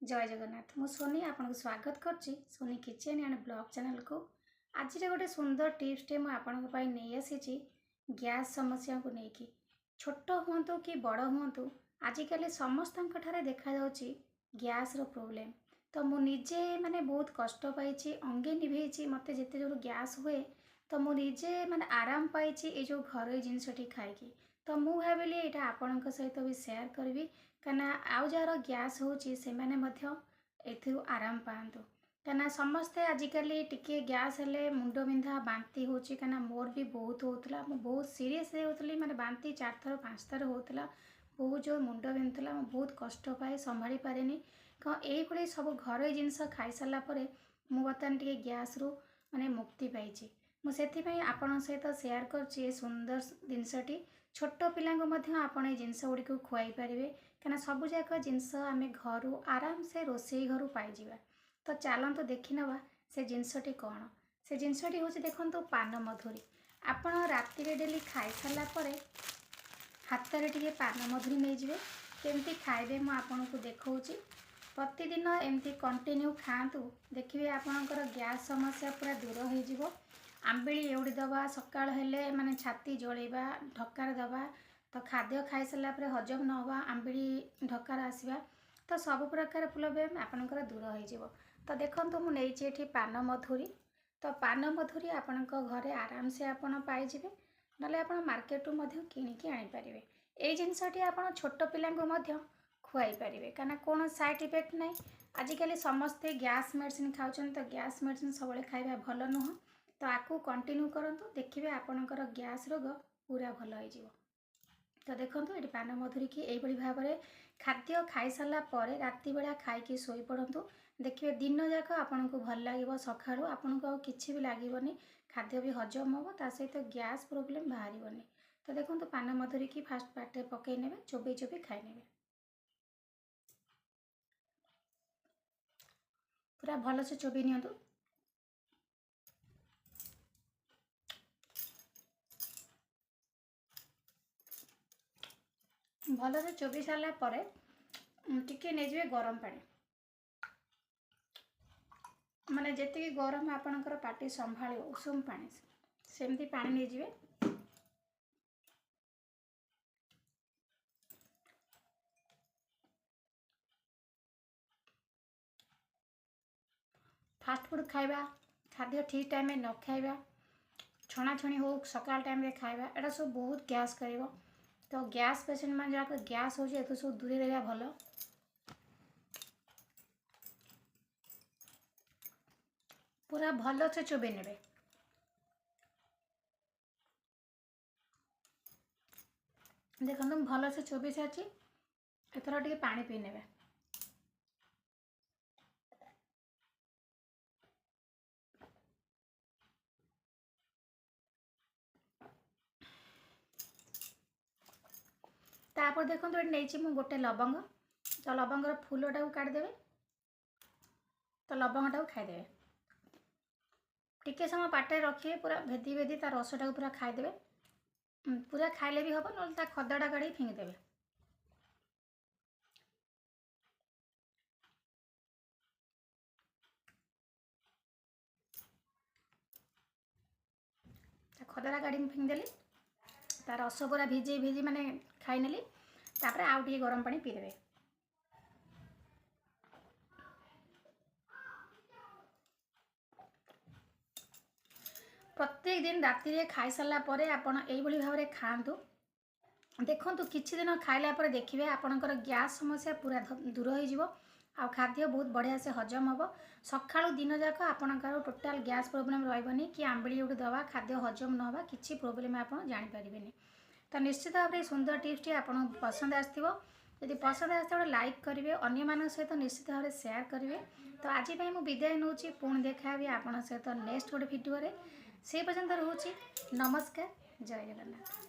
जय जगन्नाथ मु सोनी आपन को स्वागत करछि Soni kitchen and blog channel को। आज गोटे सुंदर टिप्स टे मुझे नहीं आसी गैस समस्या को लेकिन छोट हूँ कि बड़ हूँ आजिकल समस्त देखा गैस रो प्रॉब्लम। तो मुझे माने बहुत कष्ट पाई अंगे निभे मत जिते जो गैस हुए तो मुझे माने आराम पाई ये जो घर जिनसटी खाई। तो मुझे भाविली यहाँ आपण सहित भी सेयार करी कहीं आउ जार गैस हो आराम पातु कहीं समस्ते आजिकल टिके गैस हेले मुंड बिंधा बांती हो मोर भी बहुत होता बहुत सीरीयस होती माने बांती 4 थर 5 थर होता बहुत जो मुंड बिंधुला बहुत कष्ट पाए संभाली पारे कौन ये सब घर जिनस खाई सारापर मुझे बर्तमान टे गैस रु माने मुक्ति पाई मुझे आपण सहित सेयार कर सुंदर जिनसटी छोट पिला आपण जिनस गुड़ी को खुआई पारे कहीं सबुजाक जिनस आम घर आराम से रोसई घर पाई। तो चलत देखी नवा से जिनसटी कौन से जिनसटी हूँ देखो पान मधुरी आपण राति डेली खाई सारापर हाथ में टे पान मधुरी नहीं जाए केमती खाइबे मुझे देखा प्रतिदिन एमती कंटिन्यू खातु देखिए आपणकर गैस समस्या पूरा दूर हो। आंबिली एवड़ी दबा सकाल हेले माने छाती जलैबा ढकार दबा तो खाद्य खाई सारापर हजम न हवा आंबिली ढकार आसवा तो सब प्रकार प्रोब्लेम आपणकर दूर हो। तो देखो मुझे पान मधुरी तो पान मधुरी आपण घरे आराम से आपड़ पाइबे ना आप मार्केट किणिकी आनीपारे ये जिनसटी आप छोट पिला खुआई पारे कहीं कौन साइड इफेक्ट ना। आजिकल समस्ते गैस मेडिसिन खाऊँ तो गैस मेडिसिन सब खाଇବା भल नुह तो आपको कंटिन्यू करंतु देखिए आपणकर गैस रोग पूरा भल हो। तो देखो ये पान मधुरी की यही भाव में खाद्य खाई सारा पर राति बेला खाई शोई पड़तु देखिए दिन जाक आपन को भल लगे सका आपन को किसी भी लगभग खाद्य भी हजम हम ता सहित गैस प्रोब्लेम बाहर। तो देखो पान मधुरी की फास्ट पार्टे पकई ने चोबई चोबई खाई ने पूरा भल से चोबई नियंतु भल से चोबई सारा पर टिके नहीं गरम पानी माने जेतिकी गरम आपणकर पाटी संभाल उषुम पानी सेमती पानी नहीं जाए। फास्ट फूड खाइबा खाद्य ठीक टाइम में न खाइबा छणाछणी हो सकाल टाइम रे खाइबा एटा सब बहुत गैस करिवो। तो गैस पेशेंट मान जाक गैस हो तो सब दूरी रहा भल। पूरा भल से चोबई ने देखो भल से चोबई सारी एथर टे पानी पी ने तापर देखो ये नहीं गोटे लवंग तो लवंगर फूलटा को काटिदेवे तो लवंगटा को खाईदे टिके समय पाटे रखिए पूरा भेदी भेदी ता रसटा को पूरा खाईदे पूरा खाइले भी हम ना खदड़ा काढ़ी फिंगिदेवे। खदड़ा काढ़ी फिंगिदेली तार रस पूरा भिजे भिजी माने खाई नेली तापर आउ टिके गरम पानी पीदेवे। प्रत्येक दिन राति खाई सारा पर आपण यही भाव में खातु देखु किछि दिन खाइला पर देखिए आपणकर गैस समस्या पूरा दूर हो आ खाद्य बहुत बढ़िया से हजम हम सका दिन जाक आपणकर टोटाल गैस प्रोब्लेम रही कि आंबिली गोटे दवा खाद्य हजम न कि प्रोब्लेम आप जानीपारे। तो निश्चित भाव में सुंदर टिप्स टी आपन पसंद आसो यदि पसंद आसते गोटे लाइक करेंगे अन्य सहित निश्चित भाव में सेयार करेंगे। तो आज मुझे विदाय नौ पुणी देखा भी आप सहित नेक्स्ट गोटे भिडियो से पर्यंत रोचे नमस्कार जय जगन्नाथ।